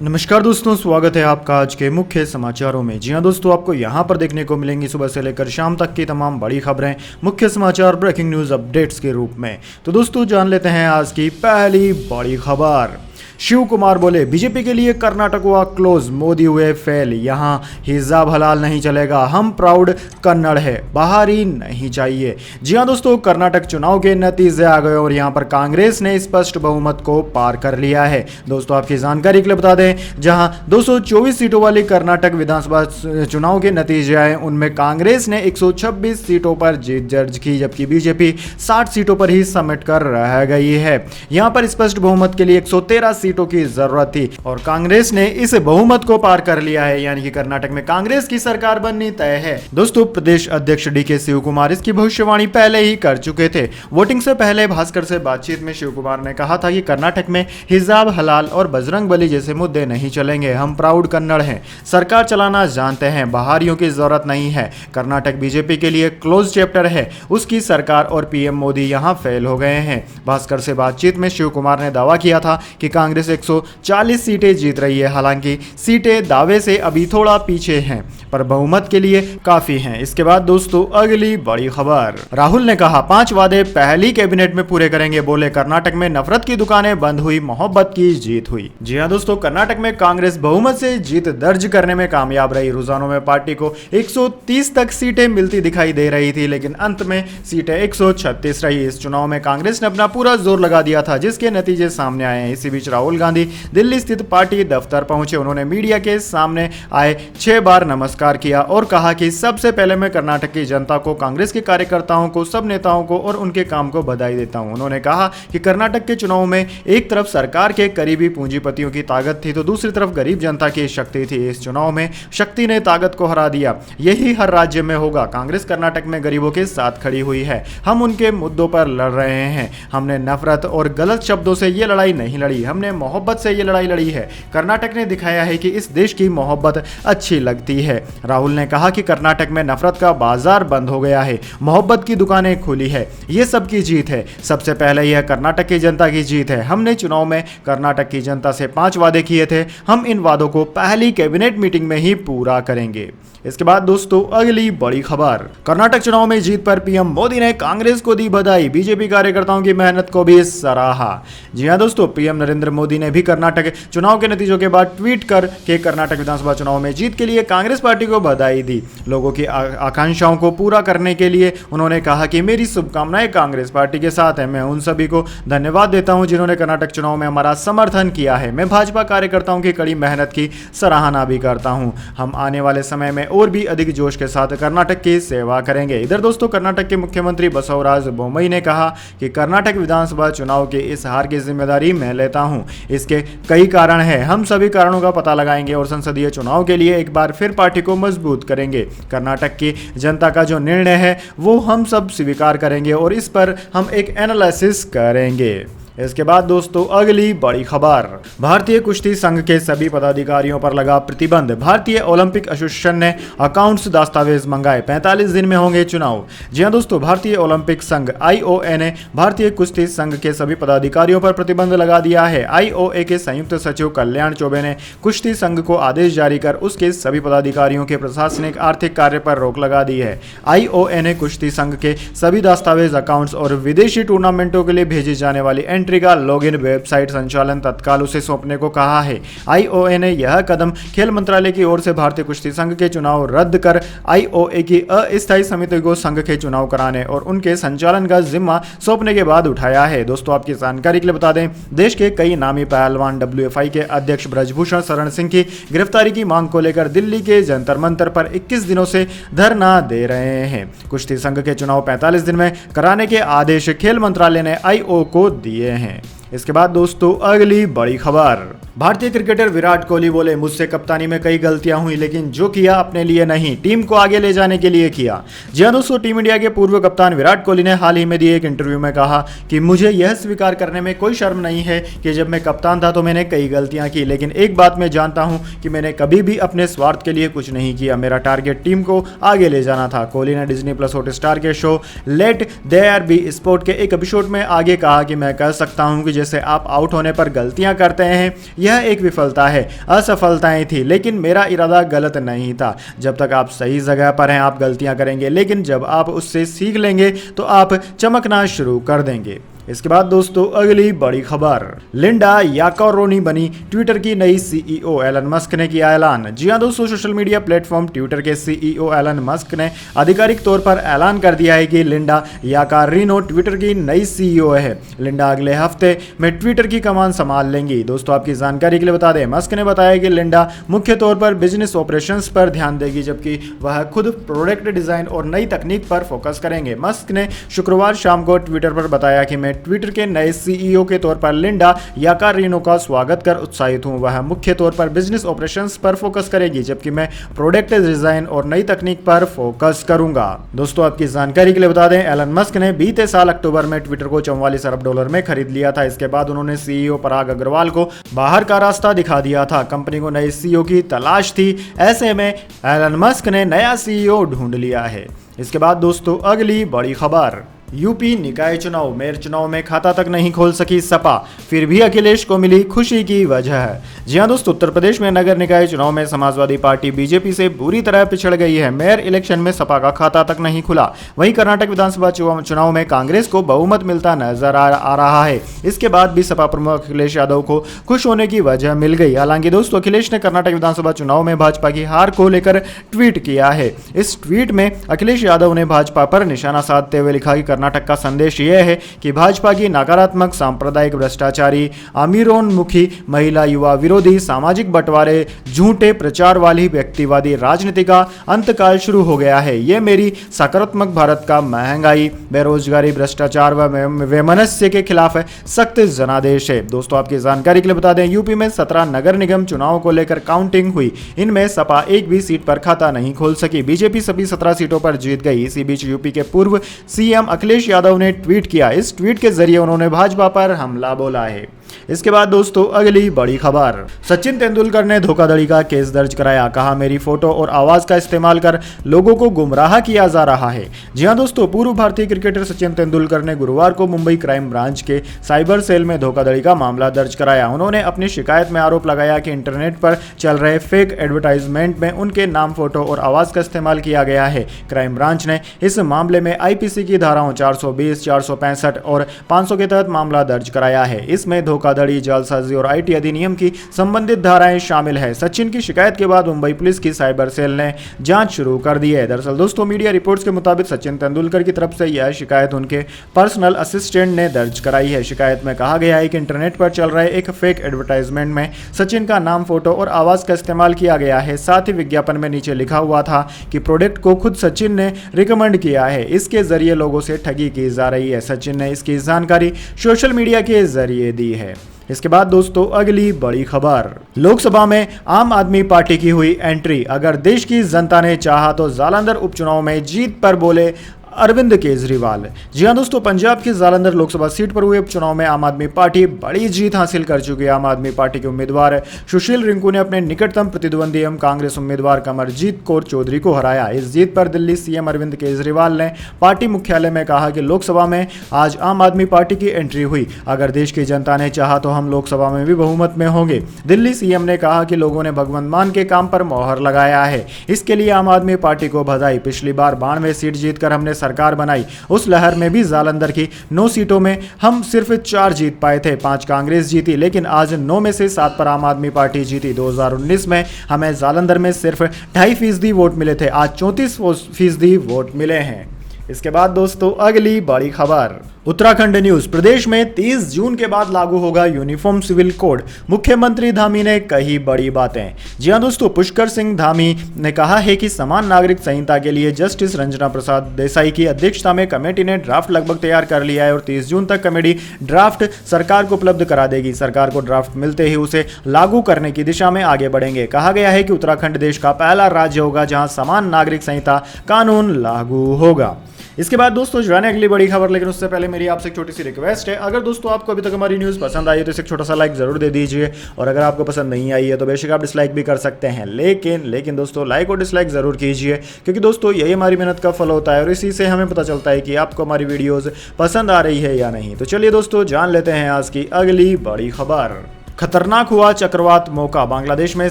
नमस्कार दोस्तों, स्वागत है आपका आज के मुख्य समाचारों में। जी हां दोस्तों, आपको यहां पर देखने को मिलेंगी सुबह से लेकर शाम तक की तमाम बड़ी खबरें मुख्य समाचार ब्रेकिंग न्यूज़ अपडेट्स के रूप में। तो दोस्तों जान लेते हैं आज की पहली बड़ी खबर। शिव कुमार बोले बीजेपी के लिए कर्नाटक हुआ क्लोज, मोदी हुए फेल, यहाँ हिजाब हलाल नहीं चलेगा, हम प्राउड कन्नड़ है, बाहरी नहीं चाहिए। जी हां दोस्तों, कर्नाटक चुनाव के नतीजे आ गए और यहाँ पर कांग्रेस ने स्पष्ट बहुमत को पार कर लिया है। दोस्तों आपकी जानकारी के लिए बता दें, जहां 224 सीटों वाली कर्नाटक विधानसभा चुनाव के नतीजे आए, उनमें कांग्रेस ने 126 सीटों पर जीत दर्ज की, जबकि बीजेपी 60 सीटों पर ही समेट कर रह गई है। यहाँ पर स्पष्ट बहुमत के लिए 113 सीटों की जरूरत थी और कांग्रेस ने इस बहुमत को पार कर लिया है, यानी कि कर्नाटक में कांग्रेस की सरकार बननी तय है। दोस्तों प्रदेश अध्यक्ष डीके शिव कुमार इसकी भविष्यवाणी पहले ही कर चुके थे। वोटिंग से पहले भास्कर से बातचीत में शिव कुमार ने कहा था कि कर्नाटक में हिजाब हलाल और बजरंग बली जैसे मुद्दे नहीं चलेंगे, हम प्राउड कन्नड़ हैं, सरकार चलाना जानते हैं, बाहरियों की जरूरत नहीं है। कर्नाटक बीजेपी के लिए क्लोज चैप्टर है, उसकी सरकार और पीएम मोदी यहां फेल हो गए हैं। भास्कर से बातचीत में शिव कुमार ने दावा किया था कि कांग्रेस 140 सीटें जीत रही है, हालांकि सीटें दावे से अभी थोड़ा पीछे हैं पर बहुमत के लिए काफी हैं। इसके बाद दोस्तों अगली बड़ी खबर, राहुल ने कहा 5 वादे पहली कैबिनेट में पूरे करेंगे, बोले कर्नाटक में नफरत की दुकानें बंद हुई, मोहब्बत की जीत हुई। जी हां दोस्तों, कर्नाटक में कांग्रेस बहुमत से जीत दर्ज करने में कामयाब रही। रुझानों में पार्टी को 130 तक सीटें मिलती दिखाई दे रही थी, लेकिन अंत में सीटें 136 रही। इस चुनाव में कांग्रेस ने अपना पूरा जोर लगा दिया था, जिसके नतीजे सामने आए हैं। इसी बीच राहुल गांधी दिल्ली स्थित पार्टी दफ्तर पहुंचे। उन्होंने मीडिया के सामने आए 6 बार नमस्कार किया और कहा कि सबसे पहले मैं कर्नाटक की जनता को, कांग्रेस के कार्यकर्ताओं को, सब नेताओं को और उनके काम को बधाई देता हूं। उन्होंने कहा कि कर्नाटक के चुनाव में एक तरफ सरकार के करीबी पूंजीपतियों की ताकत थी तो दूसरी तरफ गरीब जनता की शक्ति थी। इस चुनाव में शक्ति ने ताकत को हरा दिया। यही हर राज्य में होगा। कांग्रेस कर्नाटक में गरीबों के साथ खड़ी हुई है। हम उनके मुद्दों पर लड़ रहे हैं। हमने नफरत और गलत शब्दों से ये लड़ाई नहीं लड़ी, हमने मोहब्बत से ये लड़ाई लड़ी है। कर्नाटक ने दिखाया है कि इस देश की मोहब्बत अच्छी लगती है। राहुल ने कहा कि कर्नाटक में नफरत का बाजार बंद हो गया है, मोहब्बत की दुकानें खुली है। ये सबकी जीत है। सबसे पहले यह कर्नाटक की जनता की जीत है। हमने चुनाव में कर्नाटक की जनता से 5 वादे किए थे, हम इन वादों को पहली कैबिनेट मीटिंग में ही पूरा करेंगे। इसके बाद दोस्तों अगली बड़ी खबर, कर्नाटक चुनाव में जीत पर पीएम मोदी ने कांग्रेस को दी बधाई, बीजेपी कार्यकर्ताओं की मेहनत को भी सराहा। जी हां दोस्तों, पीएम नरेंद्र मोदी ने भी कर्नाटक चुनाव के नतीजों के बाद ट्वीट करके कर्नाटक विधानसभा चुनाव में जीत के लिए कांग्रेस पार्टी को बधाई दी। लोगों की आकांक्षाओं को पूरा करने के लिए उन्होंने कहा कि मेरी शुभकामनाएं कांग्रेस पार्टी के साथ है। मैं उन सभी को धन्यवाद देता हूं जिन्होंने कर्नाटक चुनाव में हमारा समर्थन किया है। मैं भाजपा कार्यकर्ताओं की कड़ी मेहनत की सराहना भी करता हूं। हम आने वाले समय में और भी अधिक जोश के साथ कर्नाटक की सेवा करेंगे। इधर दोस्तों कर्नाटक के मुख्यमंत्री बसवराज बोम्मई ने कहा कि कर्नाटक विधानसभा चुनाव के इस हार की जिम्मेदारी मैं लेता हूं। इसके कई कारण हैं, हम सभी कारणों का पता लगाएंगे और संसदीय चुनाव के लिए एक बार फिर पार्टी को मजबूत करेंगे। कर्नाटक की जनता का जो निर्णय है वो हम सब स्वीकार करेंगे और इस पर हम एक एनालिसिस करेंगे। इसके बाद दोस्तों अगली बड़ी खबर, भारतीय कुश्ती संघ के सभी पदाधिकारियों पर लगा प्रतिबंध, भारतीय ओलंपिक एसोसिएशन ने अकाउंट्स दस्तावेज मंगाए, 45 दिन में होंगे चुनाव। जी हां दोस्तों, भारतीय ओलंपिक संघ आईओए ने भारतीय कुश्ती संघ के सभी पदाधिकारियों पर प्रतिबंध लगा दिया है। आईओए के संयुक्त सचिव कल्याण चौबे ने कुश्ती संघ को आदेश जारी कर उसके सभी पदाधिकारियों के प्रशासनिक आर्थिक कार्य पर रोक लगा दी है। आईओए ने कुश्ती संघ के सभी दस्तावेज, अकाउंट्स और विदेशी टूर्नामेंटों के लिए भेजी जाने वाली एंट्री का लॉगिन वेबसाइट संचालन तत्काल उसे सौंपने को कहा है। आईओए ने यह कदम खेल मंत्रालय की ओर से भारतीय कुश्ती संघ के चुनाव रद्द कर आईओए की अस्थायी समिति को संघ के चुनाव कराने और उनके संचालन का जिम्मा सौंपने के बाद उठाया है। दोस्तों आपकी जानकारी के लिए बता दें, देश के कई नामी पहलवान डब्ल्यूएफआई के अध्यक्ष ब्रजभूषण शरण सिंह की गिरफ्तारी की मांग को लेकर दिल्ली के जंतर मंतर पर 21 दिनों से धरना दे रहे हैं। कुश्ती संघ के चुनाव 45 दिन में कराने के आदेश खेल मंत्रालय ने आईओए को दिए हैं। इसके बाद दोस्तों अगली बड़ी खबर, भारतीय क्रिकेटर विराट कोहली बोले मुझसे कप्तानी में कई गलतियां हुई, लेकिन जो किया अपने लिए नहीं, टीम को आगे ले जाने के लिए किया। जी हां दोस्तों, टीम इंडिया के पूर्व कप्तान विराट कोहली ने हाल ही में दिए एक इंटरव्यू में कहा कि मुझे यह स्वीकार करने में कोई शर्म नहीं है कि जब मैं कप्तान था तो मैंने कई गलतियां की, लेकिन एक बात मैं जानता हूं कि मैंने कभी भी अपने स्वार्थ के लिए कुछ नहीं किया। मेरा टारगेट टीम को आगे ले जाना था। कोहली ने डिज्नी प्लस हॉटस्टार के show let there be sport के एक एपिसोड में आगे कहा कि मैं कह सकता हूं कि जैसे आप आउट होने पर गलतियां करते हैं यह एक विफलता है, असफलताएं थी, लेकिन मेरा इरादा गलत नहीं था। जब तक आप सही जगह पर हैं आप गलतियां करेंगे, लेकिन जब आप उससे सीख लेंगे तो आप चमकना शुरू कर देंगे। इसके बाद दोस्तों अगली बड़ी खबर, लिंडा याकोरोनी बनी ट्विटर की नई सीईओ, एलन मस्क ने किया ऐलान। जी हां दोस्तों, सोशल मीडिया प्लेटफॉर्म ट्विटर के सीईओ एलन मस्क ने आधिकारिक तौर पर ऐलान कर दिया है कि लिंडा याकोरिनो ट्विटर की नई सीईओ है। लिंडा अगले हफ्ते में ट्विटर की कमान संभाल लेंगी। दोस्तों आपकी जानकारी के लिए बता दें, मस्क ने बताया कि लिंडा मुख्य तौर पर बिजनेस ऑपरेशंस पर ध्यान देगी, जबकि वह खुद प्रोडक्ट डिजाइन और नई तकनीक पर फोकस करेंगे। मस्क ने शुक्रवार शाम को ट्विटर पर बताया कि मैं ट्विटर के नए सीईओ के तौर पर लिंडा याकोरिनो का स्वागत कर उत्साहित हूं। वह मुख्य तौर पर बिजनेस ऑपरेशंस पर फोकस करेगी, जबकि मैं प्रोडक्ट डिजाइन और नई तकनीक पर फोकस करूंगा। दोस्तों आपकी जानकारी के लिए बता दें, एलन मस्क ने बीते साल अक्टूबर में ट्विटर को $44 अरब में खरीद लिया था। इसके बाद उन्होंने सीईओ पराग अग्रवाल को बाहर का रास्ता दिखा दिया था। कंपनी को नए सीईओ की तलाश थी, ऐसे में एलन मस्क ने नया सीईओ ढूंढ लिया है। इसके बाद दोस्तों अगली बड़ी खबर, यूपी निकाय चुनाव, मेयर चुनाव में खाता तक नहीं खोल सकी सपा, फिर भी अखिलेश को मिली खुशी की वजह। जी हां दोस्तों, उत्तर प्रदेश में नगर निकाय चुनाव में समाजवादी पार्टी बीजेपी से बुरी तरह पिछड़ गई है। मेयर इलेक्शन में सपा का खाता तक नहीं खुला। वहीं कर्नाटक विधानसभा चुनाव में कांग्रेस को बहुमत मिलता नजर आ रहा है। इसके बाद भी सपा प्रमुख अखिलेश यादव को खुश होने की वजह मिल गई। हालांकि दोस्तों अखिलेश ने कर्नाटक विधानसभा चुनाव में भाजपा की हार को लेकर ट्वीट किया है। इस ट्वीट में अखिलेश यादव ने भाजपा पर निशाना साधते हुए लिखा कि कर्नाटक का संदेश यह है कि भाजपा की नकारात्मक, सांप्रदायिक, भ्रष्टाचारी, अमीरोन्मुखी, महिला युवा विरोधी, सामाजिक बंटवारे, झूठे प्रचार वाली व्यक्तिवादी राजनीति का अंतकाल शुरू हो गया है। यह मेरी सकारात्मक भारत का महंगाई, बेरोजगारी, भ्रष्टाचार व वैमनस्य के खिलाफ सख्त जनादेश है। दोस्तों आपकी जानकारी के लिए बता दें, यूपी में 17 नगर निगम चुनाव को लेकर काउंटिंग हुई। इनमें सपा एक भी सीट पर खाता नहीं खोल सकी। बीजेपी सभी 17 सीटों पर जीत गई। इसी बीच यूपी के पूर्व सीएम अखिलेश यादव ने ट्वीट किया। इस ट्वीट के जरिए उन्होंने भाजपा पर हमला बोला है। इसके बाद दोस्तों अगली बड़ी खबर, सचिन तेंदुलकर ने धोखाधड़ी का केस दर्ज कराया। कहा मेरी फोटो और आवाज का इस्तेमाल कर लोगों को गुमराह किया जा रहा है। जी हां दोस्तों, पूर्व भारतीय क्रिकेटर सचिन तेंदुलकर ने गुरुवार को मुंबई क्राइम ब्रांच के साइबर सेल में धोखाधड़ी का मामला दर्ज कराया। उन्होंने अपनी शिकायत में आरोप लगाया कि इंटरनेट पर चल रहे फेक एडवर्टाइजमेंट में उनके नाम, फोटो और आवाज का इस्तेमाल किया गया है। क्राइम ब्रांच ने इस मामले में आईपीसी की धाराओं 420, 465 और 500 के तहत मामला दर्ज कराया है। इसमें धोखाधड़ी, जालसाजी और आईटी अधिनियम की संबंधित धाराएं शामिल है। सचिन की शिकायत के बाद मुंबई पुलिस की साइबर सेल ने जांच शुरू कर दी है। दरअसल दोस्तों मीडिया रिपोर्ट्स के मुताबिक सचिन तेंदुलकर की तरफ से यह शिकायत उनके पर्सनल असिस्टेंट ने दर्ज कराई है। शिकायत में कहा गया है कि इंटरनेट पर चल रहे एक फेक एडवर्टाइजमेंट में सचिन का नाम, फोटो और आवाज का इस्तेमाल किया गया है। साथ ही विज्ञापन में नीचे लिखा हुआ था कि प्रोडक्ट को खुद सचिन ने रिकमेंड किया है। इसके जरिए लोगों से ठगी की जा रही है। सचिन ने इसकी जानकारी सोशल मीडिया के जरिए दी है। इसके बाद दोस्तों अगली बड़ी खबर, लोकसभा में आम आदमी पार्टी की हुई एंट्री। अगर देश की जनता ने चाहा तो जालंधर उपचुनाव में जीत पर बोले अरविंद केजरीवाल। जी हां दोस्तों, पंजाब की जालंधर लोकसभा सीट पर हुए उपचुनाव में आम आदमी पार्टी बड़ी जीत हासिल कर चुकी है। आम आदमी पार्टी के उम्मीदवार सुशील रिंकू ने अपने निकटतम प्रतिद्वंदी एवं कांग्रेस उम्मीदवार कमरजीत कौर चौधरी को हराया। इस जीत पर दिल्ली सीएम अरविंद केजरीवाल ने पार्टी मुख्यालय में कहा कि लोकसभा में आज आम आदमी पार्टी की एंट्री हुई। अगर देश की जनता ने चाहा तो हम लोकसभा में भी बहुमत में होंगे। दिल्ली सीएम ने कहा कि लोगों ने भगवंत मान के काम पर मोहर लगाया है। इसके लिए आम आदमी पार्टी को बधाई। पिछली बार 92 सीट जीतकर हमने सरकार बनाई। उस लहर में भी जालंधर की 9 सीटों में हम सिर्फ 4 जीत पाए थे। 5 कांग्रेस जीती, लेकिन आज 9 में से 7 पर आम आदमी पार्टी जीती। 2019 में हमें जालंधर में सिर्फ 2.5% वोट मिले थे, आज 34% वोट मिले हैं। इसके बाद दोस्तों अगली बड़ी खबर, उत्तराखंड न्यूज। प्रदेश में 30 जून के बाद लागू होगा यूनिफॉर्म सिविल कोड। मुख्यमंत्री धामी ने कही बड़ी बातें। जी हां दोस्तों, पुष्कर सिंह धामी ने कहा है कि समान नागरिक संहिता के लिए जस्टिस रंजना प्रसाद देसाई की अध्यक्षता में कमेटी ने ड्राफ्ट लगभग तैयार कर लिया है और 30 जून तक कमेटी ड्राफ्ट सरकार को उपलब्ध करा देगी। सरकार को ड्राफ्ट मिलते ही उसे लागू करने की दिशा में आगे बढ़ेंगे। कहा गया है कि उत्तराखंड देश का पहला राज्य होगा जहां समान नागरिक संहिता कानून लागू होगा। इसके बाद दोस्तों जाने अगली बड़ी खबर, लेकिन उससे पहले मेरी आपसे एक छोटी सी रिक्वेस्ट है। अगर दोस्तों आपको अभी तक हमारी न्यूज़ पसंद आई है तो इसे एक छोटा सा लाइक जरूर दे दीजिए, और अगर आपको पसंद नहीं आई है तो बेशक आप डिसलाइक भी कर सकते हैं, लेकिन दोस्तों लाइक और डिसलाइक जरूर कीजिए, क्योंकि दोस्तों यही हमारी मेहनत का फल होता है और इसी से हमें पता चलता है कि आपको हमारी वीडियोज़ पसंद आ रही है या नहीं। तो चलिए दोस्तों जान लेते हैं आज की अगली बड़ी खबर। खतरनाक हुआ चक्रवात मौका, बांग्लादेश में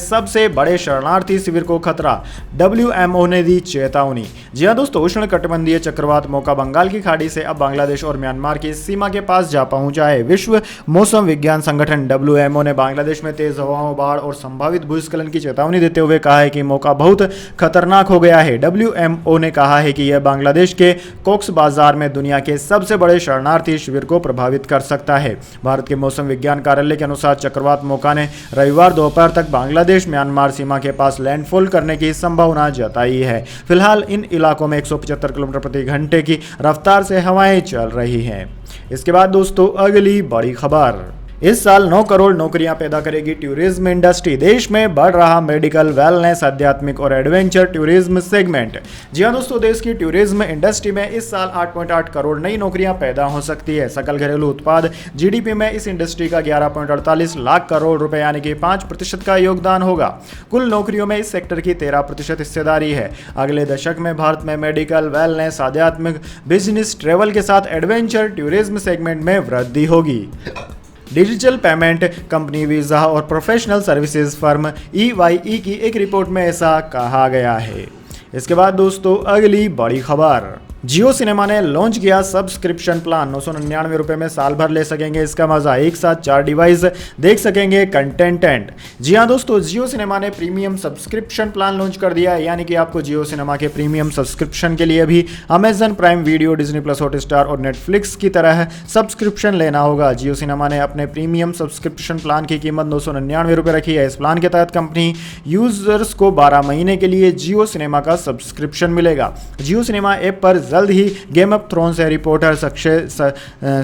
सबसे बड़े शरणार्थी शिविर को खतरा, डब्ल्यूएमओ ने दी चेतावनी। जी हां दोस्तों, उष्णकटिबंधीय चक्रवात मौका बंगाल की खाड़ी से अब बांग्लादेश और म्यांमार की सीमा के पास जा पहुंचा है। विश्व मौसम विज्ञान संगठन डब्ल्यूएमओ ने बांग्लादेश में तेज हवाओं, बाढ़ और संभावित भूस्खलन की चेतावनी देते हुए कहा है कि मौका बहुत खतरनाक हो गया है। डब्ल्यूएमओ ने कहा है कि यह बांग्लादेश के कॉक्स बाजार में दुनिया के सबसे बड़े शरणार्थी शिविर को प्रभावित कर सकता है। भारत के मौसम विज्ञान कार्यालय के अनुसार चक्रवात मौका ने रविवार दोपहर तक बांग्लादेश म्यांमार सीमा के पास लैंडफॉल करने की संभावना जताई है। फिलहाल इन इलाकों में 175 किलोमीटर प्रति घंटे की रफ्तार से हवाएं चल रही हैं। इसके बाद दोस्तों अगली बड़ी खबर, इस साल 9 करोड़ नौकरियां पैदा करेगी टूरिज्म इंडस्ट्री। देश में बढ़ रहा मेडिकल, वेलनेस, आध्यात्मिक और एडवेंचर टूरिज्म सेगमेंट। जी हां दोस्तों, देश की टूरिज्म इंडस्ट्री में इस साल 8.8 करोड़ नई नौकरियां पैदा हो सकती है। सकल घरेलू उत्पाद जीडीपी में इस इंडस्ट्री का 11.48 लाख करोड़ रुपए यानी कि 5% का योगदान होगा। कुल नौकरियों में इस सेक्टर की 13% हिस्सेदारी है। अगले दशक में भारत में मेडिकल, वेलनेस, आध्यात्मिक, बिजनेस, ट्रेवल के साथ एडवेंचर टूरिज्म सेगमेंट में वृद्धि होगी। डिजिटल पेमेंट कंपनी वीज़ा और प्रोफेशनल सर्विसेज फर्म EYE की एक रिपोर्ट में ऐसा कहा गया है। इसके बाद दोस्तों अगली बड़ी खबर, जियो सिनेमा ने लॉन्च किया सब्सक्रिप्शन प्लान। 999 रुपये में साल भर ले सकेंगे इसका मजा, एक साथ 4 डिवाइस देख सकेंगे कंटेंट। जी हाँ दोस्तों, जियो सिनेमा ने प्रीमियम सब्सक्रिप्शन प्लान लॉन्च कर दिया है, यानी कि आपको जियो सिनेमा के प्रीमियम सब्सक्रिप्शन के लिए भी Amazon prime video, Disney plus Hotstar और नेटफ्लिक्स की तरह सब्सक्रिप्शन लेना होगा। जियो सिनेमा ने अपने प्रीमियम सब्सक्रिप्शन प्लान की कीमत 999 रुपये रखी है। इस प्लान के तहत कंपनी यूजर्स को 12 महीने के लिए जियो सिनेमा का सब्सक्रिप्शन मिलेगा। जियो सिनेमा ऐप पर जल्द ही Game of Thrones, Harry Potter,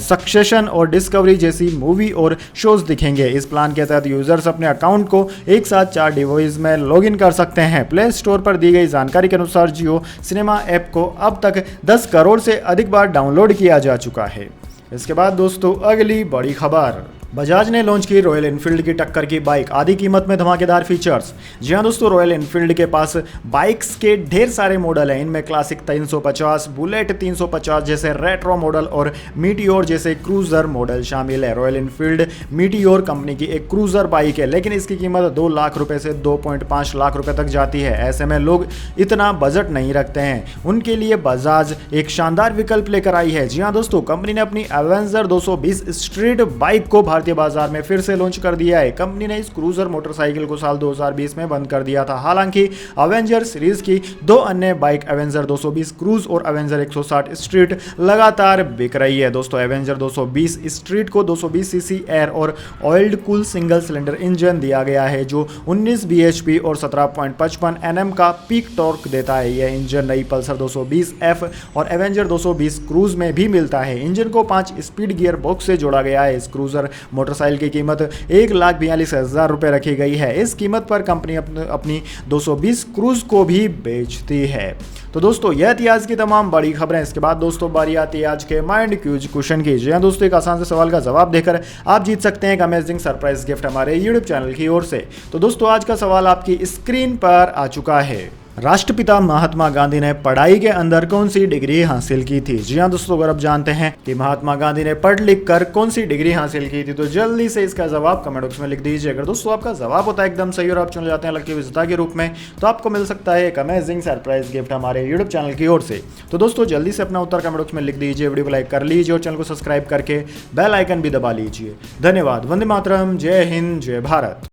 Succession और डिस्कवरी जैसी मूवी और शोज दिखेंगे। इस प्लान के तहत यूजर्स अपने अकाउंट को एक साथ 4 डिवाइस में लॉगिन कर सकते हैं। प्ले स्टोर पर दी गई जानकारी के अनुसार जियो सिनेमा ऐप को अब तक 10 करोड़ से अधिक बार डाउनलोड किया जा चुका है। इसके बाद दोस्तों अगली बड़ी खबर, बजाज ने लॉन्च की रॉयल एनफील्ड की टक्कर की बाइक, आधी कीमत में धमाकेदार फीचर्स। जी हाँ दोस्तों, रॉयल एनफील्ड के पास बाइक्स के ढेर सारे मॉडल हैं। इनमें क्लासिक 350, बुलेट 350 जैसे रेट्रो मॉडल और मीटियोर जैसे क्रूजर मॉडल शामिल है। रॉयल एनफील्ड मीटियोर कंपनी की एक क्रूजर बाइक है, लेकिन इसकी कीमत 2 लाख रुपए से 2.5 लाख रुपए तक जाती है। ऐसे में लोग इतना बजट नहीं रखते हैं, उनके लिए बजाज एक शानदार विकल्प लेकर आई है। जी हाँ दोस्तों, कंपनी ने अपनी एवेंजर 220 स्ट्रीट बाइक को भारतीय बाजार में फिर से लॉन्च कर दिया है। कंपनी ने इस क्रूजर मोटरसाइकिल को साल 2020 में बंद कर दिया था। हालांकि अवेंजर सीरीज की 2 अन्य बाइक एवेंजर 220 क्रूज और एवेंजर 160 स्ट्रीट लगातार बिक रही है। दोस्तों, एवेंजर 220 स्ट्रीट को 220 सीसी एयर और oiled cool single cylinder engine दिया गया है, जो 19 bhp और 17.55 Nm का पीक टॉर्क देता है। यह इंजन नई पल्सर 220F और एवेंजर 220 क्रूज में भी मिलता है। इंजन को 5 स्पीड गियर बॉक्स से जोड़ा गया है। इस क्रूजर मोटरसाइकिल की कीमत 1,42,000 रुपए रखी गई है। इस कीमत पर कंपनी अपनी 220 क्रूज को भी बेचती है। तो दोस्तों, यह थी आज की तमाम बड़ी खबरें। इसके बाद दोस्तों बारी आती है आज के माइंड क्यूज क्वेश्चन की। जी हाँ दोस्तों, एक आसान से सवाल का जवाब देकर आप जीत सकते हैं एक अमेजिंग सरप्राइज गिफ्ट हमारे यूट्यूब चैनल की ओर से। तो दोस्तों, आज का सवाल आपकी स्क्रीन पर आ चुका है। राष्ट्रपिता महात्मा गांधी ने पढ़ाई के अंदर कौन सी डिग्री हासिल की थी? जी हाँ दोस्तों, अगर आप जानते हैं कि महात्मा गांधी ने पढ़ लिख कर कौन सी डिग्री हासिल की थी, तो जल्दी से इसका जवाब कमेंट बॉक्स में लिख दीजिए। अगर दोस्तों आपका जवाब होता है एकदम सही और आप चुन जाते हैं लकी विजेता के रूप में, तो आपको मिल सकता है एक अमेजिंग सरप्राइज गिफ्ट हमारे यूट्यूब चैनल की ओर से। तो दोस्तों जल्दी से अपना उत्तर कमेंट बॉक्स में लिख दीजिए, वीडियो को लाइक कर लीजिए और चैनल को सब्सक्राइब करके बेल आइकन भी दबा लीजिए। धन्यवाद। वंदे मातरम। जय हिंद, जय भारत।